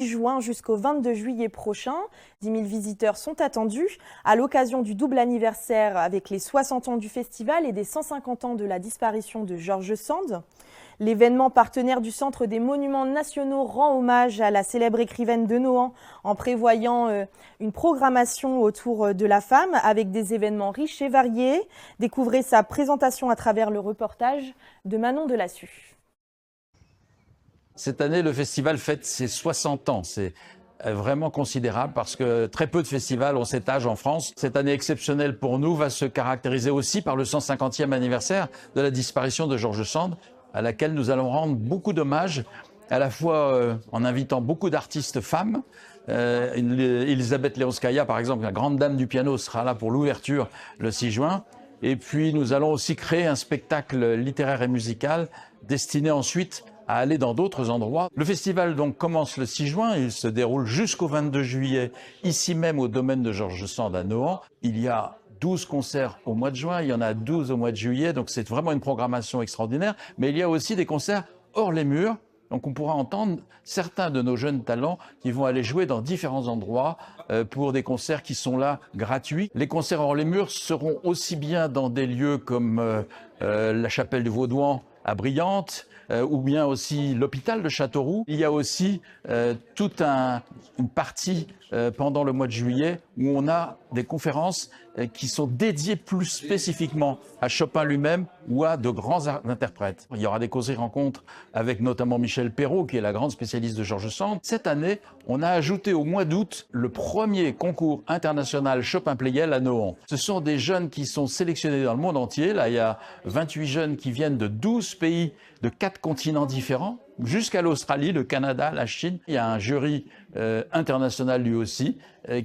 Juin jusqu'au 22 juillet prochain. 10 000 visiteurs sont attendus à l'occasion du double anniversaire avec les 60 ans du festival et des 150 ans de la disparition de George Sand. L'événement partenaire du Centre des Monuments Nationaux rend hommage à la célèbre écrivaine de Nohant en prévoyant une programmation autour de la femme avec des événements riches et variés. Découvrez sa présentation à travers le reportage de Manon Delassus. Cette année, le festival fête ses 60 ans. C'est vraiment considérable parce que très peu de festivals ont cet âge en France. Cette année exceptionnelle pour nous va se caractériser aussi par le 150e anniversaire de la disparition de George Sand, à laquelle nous allons rendre beaucoup d'hommages, à la fois en invitant beaucoup d'artistes femmes. Elisabeth Leonskaya, par exemple, la grande dame du piano, sera là pour l'ouverture le 6 juin. Et puis nous allons aussi créer un spectacle littéraire et musical destiné ensuite à aller dans d'autres endroits. Le festival donc commence le 6 juin, il se déroule jusqu'au 22 juillet, ici même au domaine de George Sand à Nohant. Il y a 12 concerts au mois de juin, il y en a 12 au mois de juillet, donc c'est vraiment une programmation extraordinaire. Mais il y a aussi des concerts hors les murs, donc on pourra entendre certains de nos jeunes talents qui vont aller jouer dans différents endroits pour des concerts qui sont là gratuits. Les concerts hors les murs seront aussi bien dans des lieux comme la chapelle du Vaudois à Briantes, ou bien aussi l'hôpital de Châteauroux. Il y a aussi toute une partie pendant le mois de juillet où on a des conférences qui sont dédiées plus spécifiquement à Chopin lui-même ou à de grands interprètes. Il y aura des causeries-rencontres avec notamment Michel Perrault, qui est la grande spécialiste de George Sand. Cette année, on a ajouté au mois d'août le premier concours international Chopin-Pleyel à Nohant. Ce sont des jeunes qui sont sélectionnés dans le monde entier. Là, il y a 28 jeunes qui viennent de 12 pays, de 4 continents différents, jusqu'à l'Australie, le Canada, la Chine. Il y a un jury international lui aussi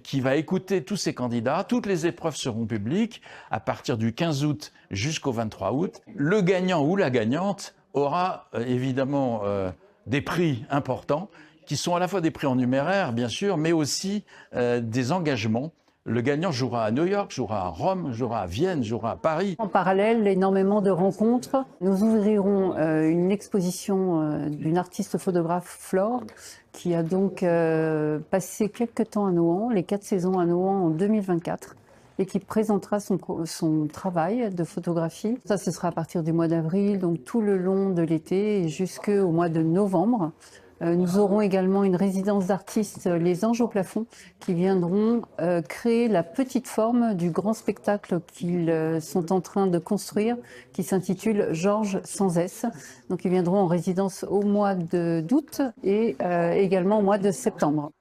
qui va écouter tous ces candidats. Toutes les épreuves seront publiques à partir du 15 août jusqu'au 23 août. Le gagnant ou la gagnante aura évidemment des prix importants qui sont à la fois des prix en numéraire, bien sûr, mais aussi des engagements. Le gagnant jouera à New York, jouera à Rome, jouera à Vienne, jouera à Paris. En parallèle, énormément de rencontres. Nous ouvrirons une exposition d'une artiste photographe, Flore, qui a donc passé quelques temps à Nohant, les 4 saisons à Nohant en 2024, et qui présentera son travail de photographie. Ça, ce sera à partir du mois d'avril, donc tout le long de l'été et jusqu'au mois de novembre. Nous aurons également une résidence d'artistes, les Anges au plafond, qui viendront créer la petite forme du grand spectacle qu'ils sont en train de construire, qui s'intitule Georges sans S. Donc ils viendront en résidence au mois d'août et également au mois de septembre.